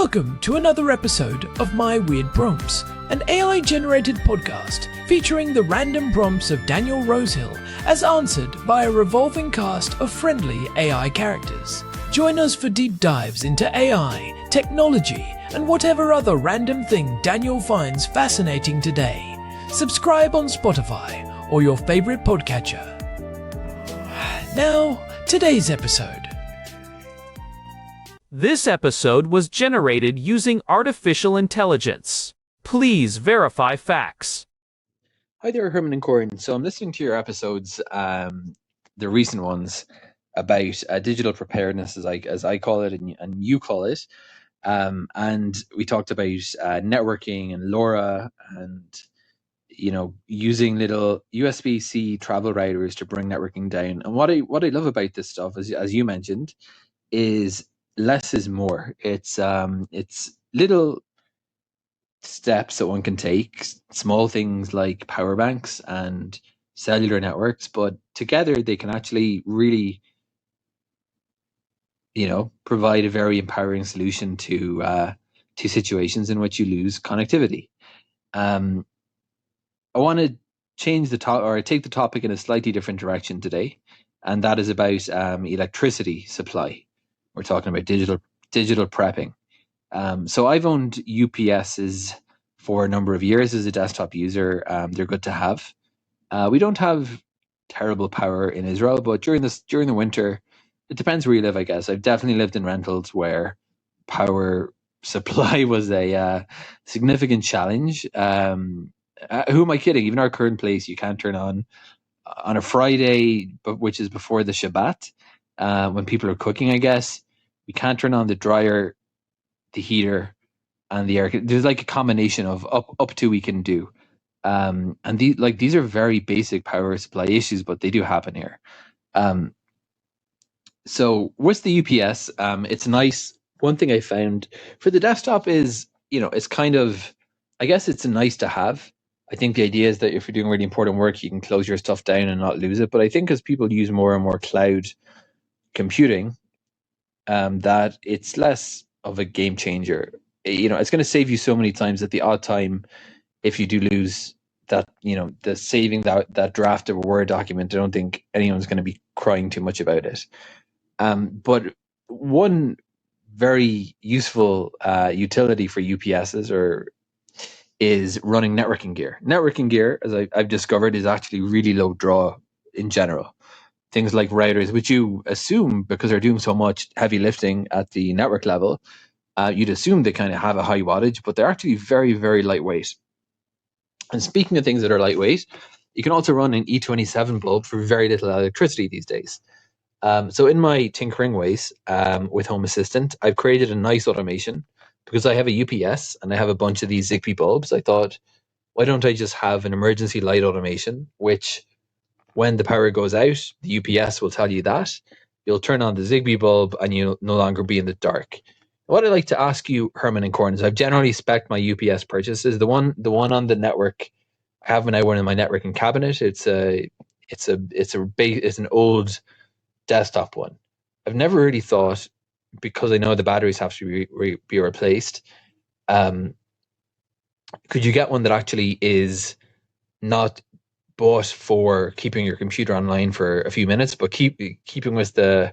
Welcome to another episode of My Weird Prompts, an AI-generated podcast featuring the random prompts of Daniel Rosehill as answered by a revolving cast of friendly AI characters. Join us for deep dives into AI, technology, and whatever other random thing Daniel finds fascinating today. Subscribe on Spotify or your favorite podcatcher. Now, today's episode. This episode was generated using artificial intelligence. Please verify facts. Hi there, Herman and Corin. So I'm listening to your episodes, the recent ones, about digital preparedness, as I call it, and you call it. And we talked about networking and LoRa, and using little USB-C travel routers to bring networking down. And what I love about this stuff, as you mentioned, is less is more. It's little steps that one can take, small things like power banks and cellular networks, but together they can actually really, provide a very empowering solution to situations in which you lose connectivity. I want to change the take the topic in a slightly different direction today, and that is about electricity supply. We're talking about digital prepping. So I've owned UPSs for a number of years as a desktop user. They're good to have. We don't have terrible power in Israel, but during the winter, it depends where you live, I guess. I've definitely lived in rentals where power supply was a significant challenge. Who am I kidding? Even our current place, you can't turn on a Friday, which is before the Shabbat, when people are cooking, I guess. We can't turn on the dryer, the heater, and the air. There's like a combination of up to we can do. And these are very basic power supply issues, but they do happen here. So with the UPS, it's nice. One thing I found for the desktop is, it's kind of, I guess it's a nice to have. I think the idea is that if you're doing really important work, you can close your stuff down and not lose it. But I think as people use more and more cloud computing, that it's less of a game changer. It's going to save you so many times at the odd time if you do lose that, the saving that draft of a Word document. I don't think anyone's going to be crying too much about it. But one very useful utility for UPSs is running networking gear. Networking gear, as I've discovered, is actually really low draw in general. Things like routers, which you assume, because they're doing so much heavy lifting at the network level, you'd assume they kind of have a high wattage, but they're actually very, very lightweight. And speaking of things that are lightweight, you can also run an E27 bulb for very little electricity these days. So in my tinkering ways with Home Assistant, I've created a nice automation because I have a UPS and I have a bunch of these Zigbee bulbs. I thought, why don't I just have an emergency light automation, which when the power goes out, the UPS will tell you that. You'll turn on the Zigbee bulb and you'll no longer be in the dark. What I'd like to ask you, Herman and Corn, is I've generally spec'd my UPS purchases. The one on the network, I have now one in my networking cabinet. It's an old desktop one. I've never really thought, because I know the batteries have to be replaced. Could you get one that actually is not bought for keeping your computer online for a few minutes, but keeping with the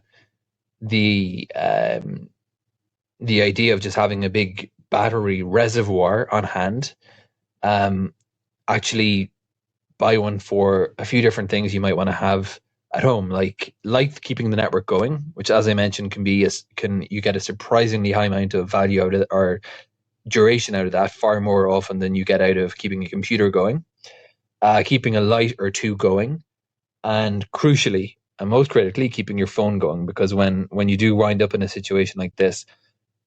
idea of just having a big battery reservoir on hand? Actually buy one for a few different things you might want to have at home, like keeping the network going, which, as I mentioned, you get a surprisingly high amount of value out of it, or duration out of that, far more often than you get out of keeping a computer going. Keeping a light or two going, and crucially, and most critically, keeping your phone going, because when you do wind up in a situation like this,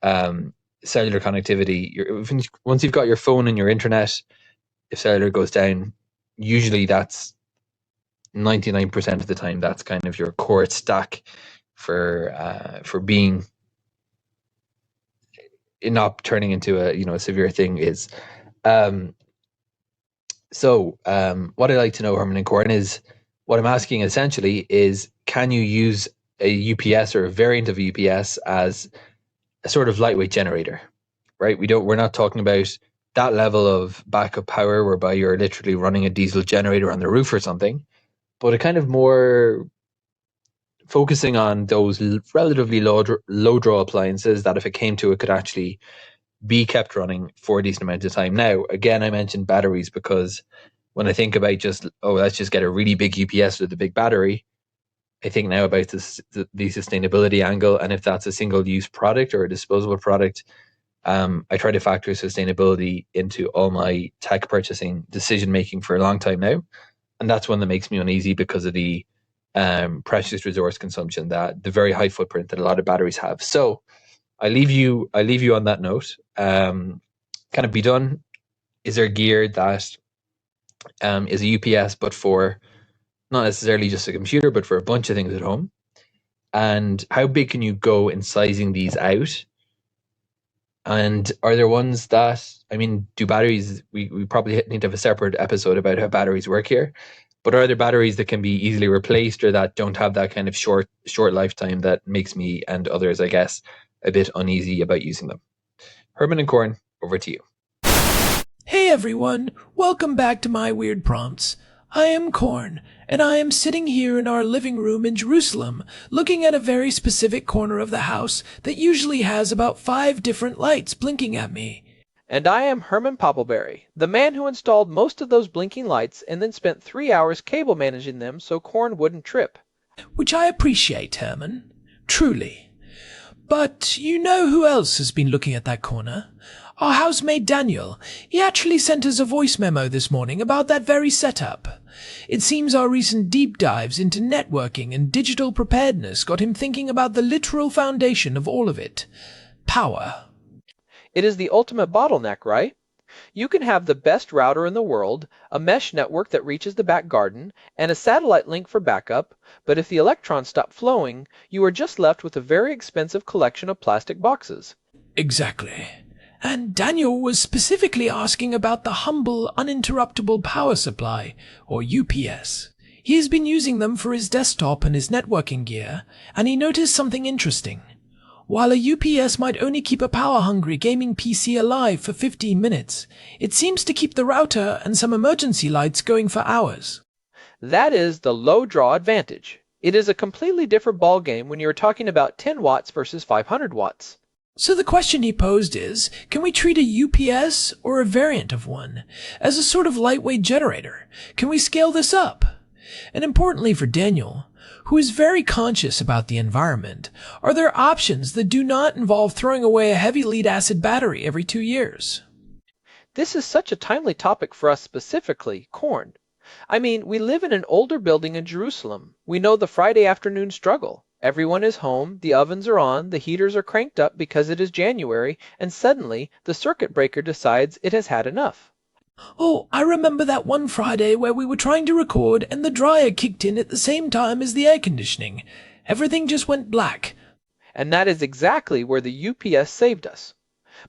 cellular connectivity, once you've got your phone and your internet, if cellular goes down, usually that's 99% of the time, that's kind of your core stack for being not turning into a severe thing is. So what I'd like to know, Herman and Corin, is what I'm asking essentially is, can you use a UPS or a variant of UPS as a sort of lightweight generator? right? We're not talking about that level of backup power whereby you're literally running a diesel generator on the roof or something, but a kind of more focusing on those relatively low draw appliances that if it came to it could actually be kept running for a decent amount of time. Now, again, I mentioned batteries because when I think about let's just get a really big UPS with a big battery, I think now about the sustainability angle, and if that's a single-use product or a disposable product, I try to factor sustainability into all my tech purchasing decision-making for a long time now, and that's one that makes me uneasy because of the precious resource consumption, that the very high footprint that a lot of batteries have. So I leave you on that note. Can it be done? Is there gear that is a UPS, but for not necessarily just a computer, but for a bunch of things at home? And how big can you go in sizing these out? And are there ones that, do batteries, we probably need to have a separate episode about how batteries work here, but are there batteries that can be easily replaced or that don't have that kind of short lifetime that makes me and others, I guess, a bit uneasy about using them? Herman and Corn, over to you. Hey everyone, welcome back to My Weird Prompts. I am Corn, and I am sitting here in our living room in Jerusalem, looking at a very specific corner of the house that usually has about 5 different lights blinking at me. And I am Herman Poppleberry, the man who installed most of those blinking lights and then spent 3 hours cable managing them so Corn wouldn't trip. Which I appreciate, Herman. Truly. But you know who else has been looking at that corner? Our housemate Daniel. He actually sent us a voice memo this morning about that very setup. It seems our recent deep dives into networking and digital preparedness got him thinking about the literal foundation of all of it. Power. It is the ultimate bottleneck, right? You can have the best router in the world, a mesh network that reaches the back garden, and a satellite link for backup, but if the electrons stop flowing, you are just left with a very expensive collection of plastic boxes. Exactly. And Daniel was specifically asking about the humble Uninterruptible Power Supply, or UPS. He has been using them for his desktop and his networking gear, and he noticed something interesting. While a UPS might only keep a power-hungry gaming PC alive for 15 minutes, it seems to keep the router and some emergency lights going for hours. That is the low-draw advantage. It is a completely different ballgame when you are talking about 10 watts versus 500 watts. So the question he posed is, can we treat a UPS, or a variant of one, as a sort of lightweight generator? Can we scale this up? And importantly for Daniel, who is very conscious about the environment, are there options that do not involve throwing away a heavy lead-acid battery every 2 years? This is such a timely topic for us specifically, Corn. We live in an older building in Jerusalem. We know the Friday afternoon struggle. Everyone is home, the ovens are on, the heaters are cranked up because it is January, and suddenly the circuit breaker decides it has had enough. Oh, I remember that one Friday where we were trying to record and the dryer kicked in at the same time as the air conditioning. Everything just went black. And that is exactly where the UPS saved us.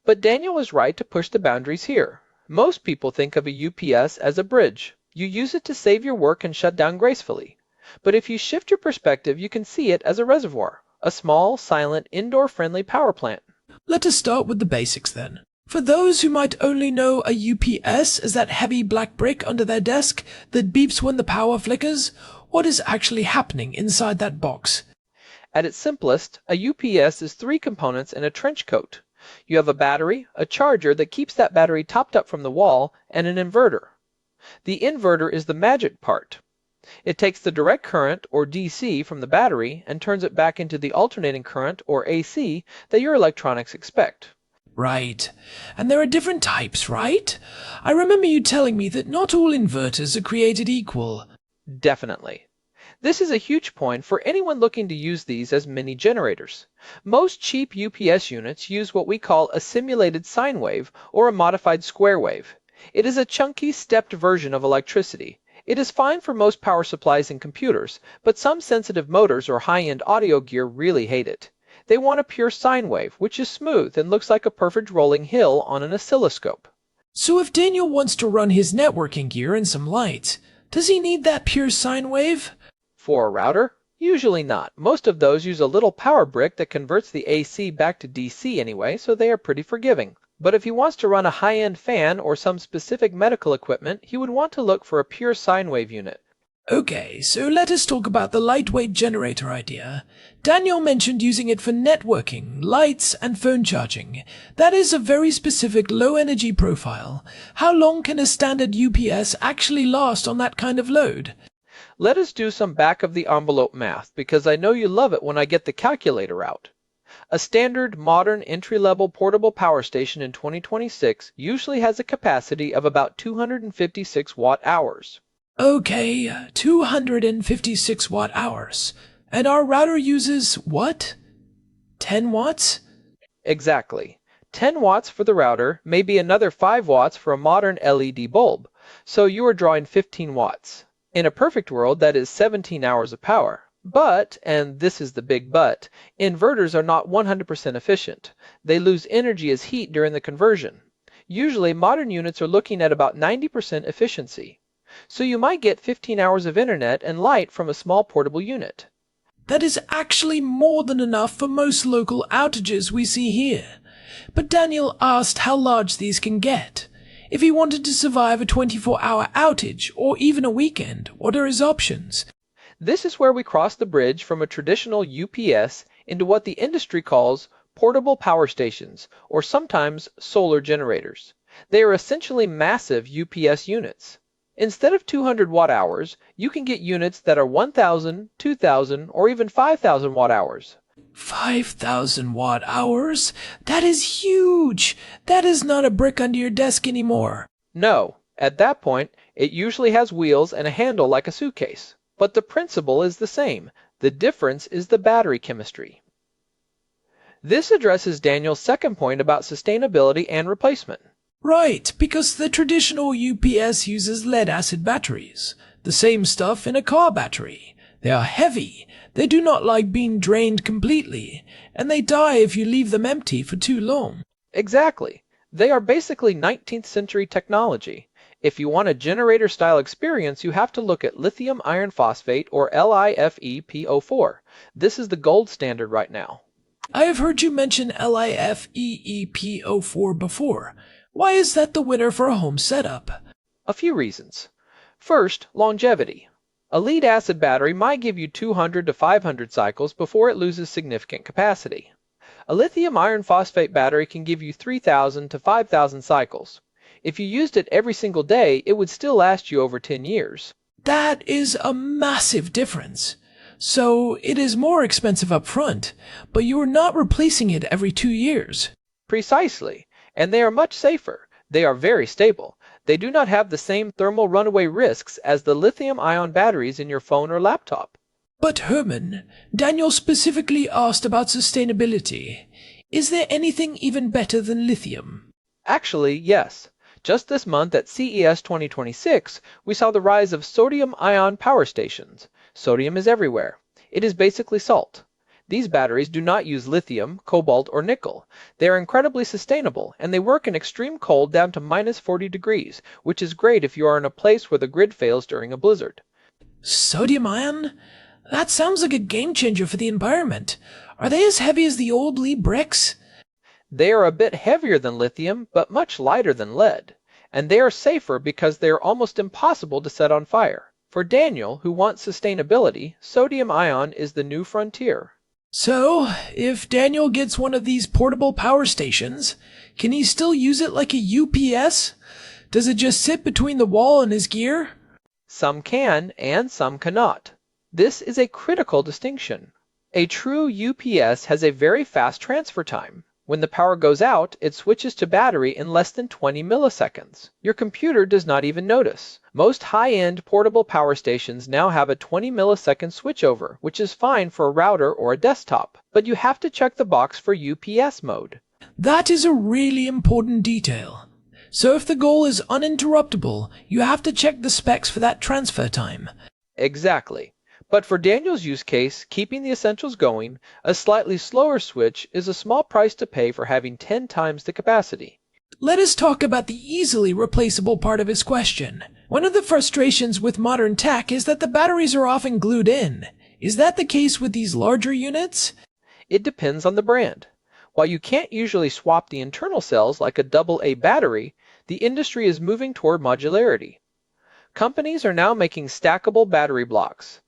But Daniel was right to push the boundaries here. Most people think of a UPS as a bridge. You use it to save your work and shut down gracefully. But if you shift your perspective, you can see it as a reservoir, a small, silent, indoor-friendly power plant. Let us start with the basics then. For those who might only know a UPS as that heavy black brick under their desk that beeps when the power flickers, what is actually happening inside that box? At its simplest, a UPS is 3 components in a trench coat. You have a battery, a charger that keeps that battery topped up from the wall, and an inverter. The inverter is the magic part. It takes the direct current, or DC, from the battery and turns it back into the alternating current, or AC, that your electronics expect. Right. And there are different types, right? I remember you telling me that not all inverters are created equal. Definitely. This is a huge point for anyone looking to use these as mini generators. Most cheap UPS units use what we call a simulated sine wave or a modified square wave. It is a chunky, stepped version of electricity. It is fine for most power supplies and computers, but some sensitive motors or high-end audio gear really hate it. They want a pure sine wave, which is smooth and looks like a perfect rolling hill on an oscilloscope. So if Daniel wants to run his networking gear and some lights, does he need that pure sine wave? For a router? Usually not. Most of those use a little power brick that converts the AC back to DC anyway, so they are pretty forgiving. But if he wants to run a high-end fan or some specific medical equipment, he would want to look for a pure sine wave unit. Okay, so let us talk about the lightweight generator idea. Daniel mentioned using it for networking, lights, and phone charging. That is a very specific low-energy profile. How long can a standard UPS actually last on that kind of load? Let us do some back-of-the-envelope math, because I know you love it when I get the calculator out. A standard, modern, entry-level portable power station in 2026 usually has a capacity of about 256 watt-hours. Okay, 256 watt-hours. And our router uses what? 10 watts? Exactly. 10 watts for the router, maybe another 5 watts for a modern LED bulb, so you are drawing 15 watts. In a perfect world, that is 17 hours of power. But, and this is the big but, inverters are not 100% efficient. They lose energy as heat during the conversion. Usually, modern units are looking at about 90% efficiency. So you might get 15 hours of internet and light from a small portable unit. That is actually more than enough for most local outages we see here. But Daniel asked how large these can get. If he wanted to survive a 24-hour outage, or even a weekend, what are his options? This is where we cross the bridge from a traditional UPS into what the industry calls portable power stations, or sometimes solar generators. They are essentially massive UPS units. Instead of 200 watt-hours, you can get units that are 1,000, 2,000, or even 5,000 watt-hours. 5,000 watt-hours? That is huge! That is not a brick under your desk anymore. No, at that point, it usually has wheels and a handle like a suitcase. But the principle is the same. The difference is the battery chemistry. This addresses Daniel's second point about sustainability and replacement. Right, because the traditional UPS uses lead-acid batteries. The same stuff in a car battery. They are heavy, they do not like being drained completely, and they die if you leave them empty for too long. Exactly. They are basically 19th century technology. If you want a generator-style experience, you have to look at lithium iron phosphate, or LiFePO4. This is the gold standard right now. I have heard you mention LiFePO4 before. Why is that the winner for a home setup? A few reasons. First, longevity. A lead-acid battery might give you 200 to 500 cycles before it loses significant capacity. A lithium iron phosphate battery can give you 3,000 to 5,000 cycles. If you used it every single day, it would still last you over 10 years. That is a massive difference. So it is more expensive up front, but you are not replacing it every 2 years. Precisely. And they are much safer. They are very stable. They do not have the same thermal runaway risks as the lithium-ion batteries in your phone or laptop. But Herman, Daniel specifically asked about sustainability. Is there anything even better than lithium? Actually, yes. Just this month at CES 2026, we saw the rise of sodium-ion power stations. Sodium is everywhere. It is basically salt. These batteries do not use lithium, cobalt, or nickel. They are incredibly sustainable, and they work in extreme cold down to minus 40 degrees, which is great if you are in a place where the grid fails during a blizzard. Sodium ion? That sounds like a game changer for the environment. Are they as heavy as the old Lee bricks? They are a bit heavier than lithium, but much lighter than lead. And they are safer because they are almost impossible to set on fire. For Daniel, who wants sustainability, sodium ion is the new frontier. So, if Daniel gets one of these portable power stations, can he still use it like a UPS? Does it just sit between the wall and his gear? Some can, and some cannot. This is a critical distinction. A true UPS has a very fast transfer time. When the power goes out, it switches to battery in less than 20 milliseconds. Your computer does not even notice. Most high-end portable power stations now have a 20 millisecond switchover, which is fine for a router or a desktop, but you have to check the box for UPS mode. That is a really important detail. So if the goal is uninterruptible, you have to check the specs for that transfer time. Exactly. But for Daniel's use case, keeping the essentials going, a slightly slower switch is a small price to pay for having 10 times the capacity. Let us talk about the easily replaceable part of his question. One of the frustrations with modern tech is that the batteries are often glued in. Is that the case with these larger units? It depends on the brand. While you can't usually swap the internal cells like a AA battery, the industry is moving toward modularity. Companies are now making stackable battery blocks.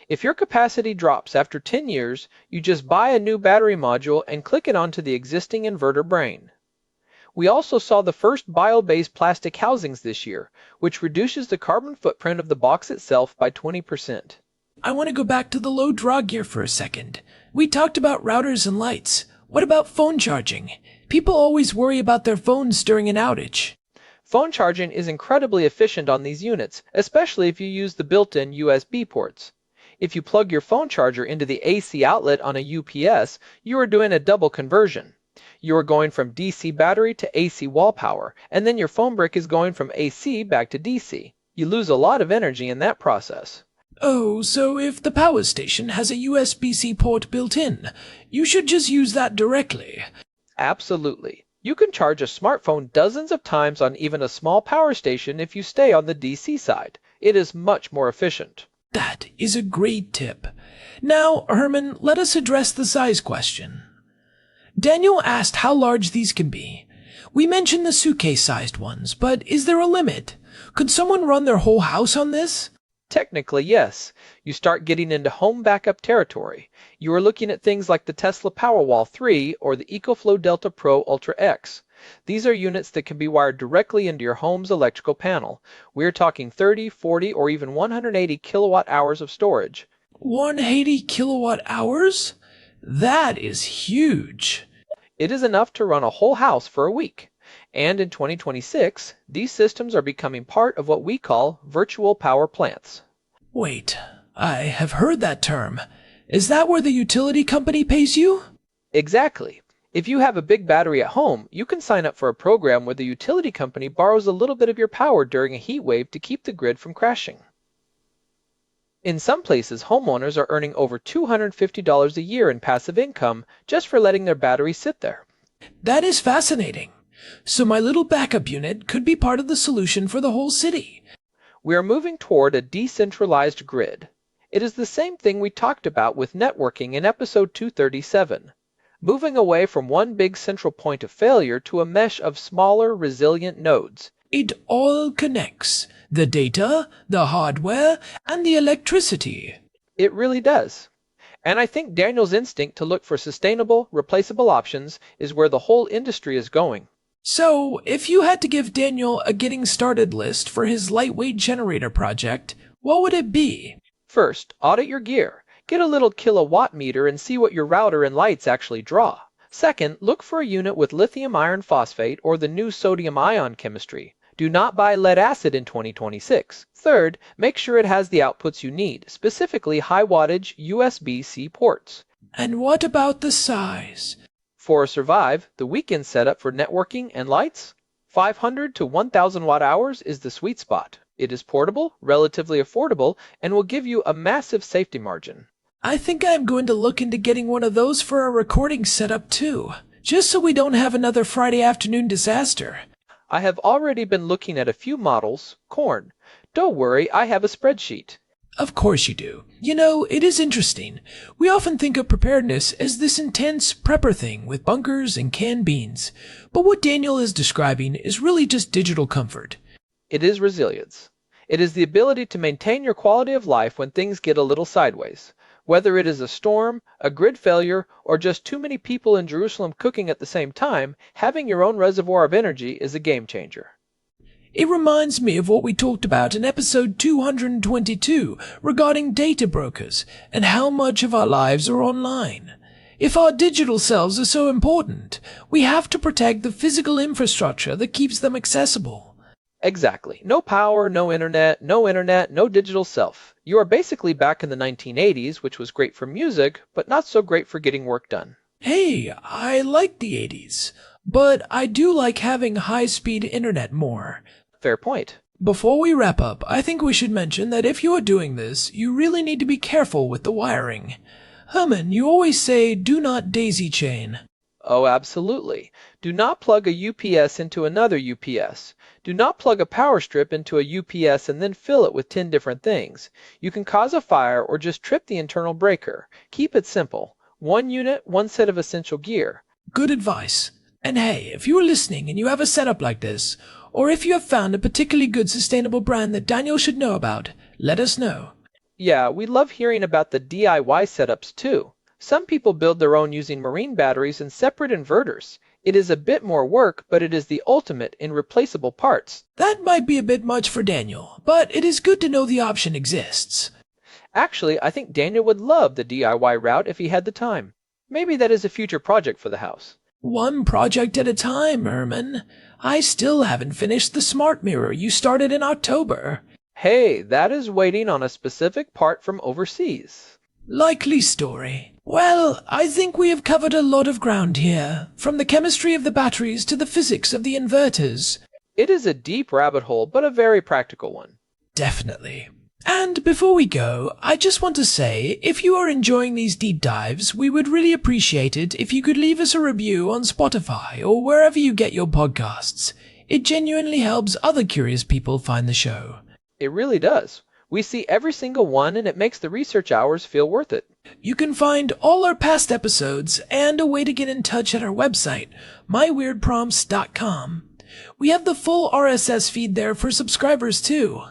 If your capacity drops after 10 years, you just buy a new battery module and click it onto the existing inverter brain. We also saw the first bio-based plastic housings this year, which reduces the carbon footprint of the box itself by 20%. I want to go back to the low draw gear for a second. We talked about routers and lights. What about phone charging? People always worry about their phones during an outage. Phone charging is incredibly efficient on these units, especially if you use the built-in USB ports. If you plug your phone charger into the AC outlet on a UPS, you are doing a double conversion. You are going from DC battery to AC wall power, and then your phone brick is going from AC back to DC. You lose a lot of energy in that process. Oh, so if the power station has a USB-C port built in, you should just use that directly. Absolutely. You can charge a smartphone dozens of times on even a small power station if you stay on the DC side. It is much more efficient. That is a great tip. Now, Herman, let us address the size question. Daniel asked how large these can be. We mentioned the suitcase-sized ones, but is there a limit? Could someone run their whole house on this? Technically, yes. You start getting into home backup territory. You are looking at things like the Tesla Powerwall 3 or the EcoFlow Delta Pro Ultra X. These are units that can be wired directly into your home's electrical panel. We're talking 30, 40, or even 180 kilowatt hours of storage. 180 kilowatt hours? That is huge. It is enough to run a whole house for a week. And in 2026, these systems are becoming part of what we call virtual power plants. Wait, I have heard that term. Is that where the utility company pays you? Exactly. If you have a big battery at home, you can sign up for a program where the utility company borrows a little bit of your power during a heat wave to keep the grid from crashing. In some places, homeowners are earning over $250 a year in passive income just for letting their battery sit there. That is fascinating. So my little backup unit could be part of the solution for the whole city. We are moving toward a decentralized grid. It is the same thing we talked about with networking in episode 237, moving away from one big central point of failure to a mesh of smaller, resilient nodes. It all connects. The data, the hardware, and the electricity. It really does. And I think Daniel's instinct to look for sustainable, replaceable options is where the whole industry is going. So, if you had to give Daniel a getting started list for his lightweight generator project, what would it be? First, audit your gear. Get a little kilowatt meter and see what your router and lights actually draw. Second, look for a unit with lithium iron phosphate or the new sodium ion chemistry. Do not buy lead acid in 2026. Third, make sure it has the outputs you need, specifically high wattage USB-C ports. And what about the size? For a Survive, the weekend setup for networking and lights, 500 to 1000 watt hours is the sweet spot. It is portable, relatively affordable, and will give you a massive safety margin. I think I'm going to look into getting one of those for our recording setup too, just so we don't have another Friday afternoon disaster. I have already been looking at a few models. Corn. Don't worry, I have a spreadsheet. Of course you do. You know, it is interesting. We often think of preparedness as this intense prepper thing with bunkers and canned beans. But what Daniel is describing is really just digital comfort. It is resilience. It is the ability to maintain your quality of life when things get a little sideways. Whether it is a storm, a grid failure, or just too many people in Jerusalem cooking at the same time, having your own reservoir of energy is a game changer. It reminds me of what we talked about in episode 222 regarding data brokers and how much of our lives are online. If our digital selves are so important, we have to protect the physical infrastructure that keeps them accessible. Exactly. No power, no internet, no digital self. You are basically back in the 1980s, which was great for music, but not so great for getting work done. Hey, I like the 80s, but I do like having high-speed internet more. Fair point. Before we wrap up, I think we should mention that if you are doing this, you really need to be careful with the wiring. Herman, you always say, do not daisy chain. Oh, absolutely. Do not plug a UPS into another UPS. Do not plug a power strip into a UPS and then fill it with 10 different things. You can cause a fire or just trip the internal breaker. Keep it simple. One unit, one set of essential gear. Good advice. And hey, if you are listening and you have a setup like this, or if you have found a particularly good sustainable brand that Daniel should know about, let us know. Yeah, we love hearing about the DIY setups too. Some people build their own using marine batteries and separate inverters. It is a bit more work, but it is the ultimate in replaceable parts. That might be a bit much for Daniel, but it is good to know the option exists. Actually, I think Daniel would love the DIY route if he had the time. Maybe that is a future project for the house. One project at a time, Herman. I still haven't finished the smart mirror you started in October. Hey, that is waiting on a specific part from overseas. Likely story. Well, I think we have covered a lot of ground here, from the chemistry of the batteries to the physics of the inverters. It is a deep rabbit hole, but a very practical one. Definitely. And before we go, I just want to say, if you are enjoying these deep dives, we would really appreciate it if you could leave us a review on Spotify or wherever you get your podcasts. It genuinely helps other curious people find the show. It really does. We see every single one and it makes the research hours feel worth it. You can find all our past episodes and a way to get in touch at our website, myweirdprompts.com. We have the full RSS feed there for subscribers too.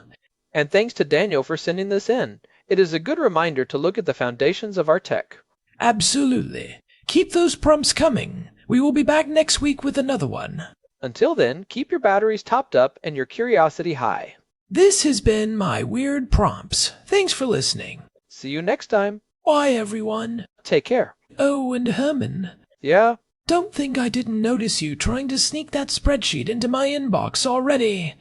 And thanks to Daniel for sending this in. It is a good reminder to look at the foundations of our tech. Absolutely. Keep those prompts coming. We will be back next week with another one. Until then, keep your batteries topped up and your curiosity high. This has been My Weird Prompts. Thanks for listening. See you next time. Bye, everyone. Take care. Oh, and Herman. Yeah? Don't think I didn't notice you trying to sneak that spreadsheet into my inbox already.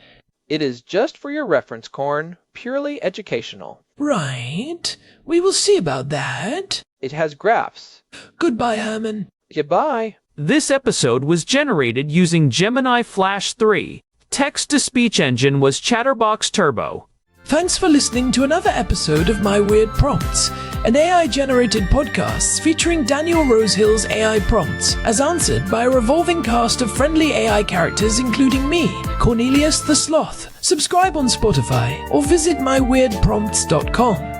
It is just for your reference, Corn. Purely educational. Right. We will see about that. It has graphs. Goodbye, Herman. Goodbye. This episode was generated using Gemini Flash 3. Text-to-speech engine was Chatterbox Turbo. Thanks for listening to another episode of My Weird Prompts, an AI-generated podcast featuring Daniel Rosehill's AI prompts, as answered by a revolving cast of friendly AI characters including me, Cornelius the Sloth. Subscribe on Spotify or visit myweirdprompts.com.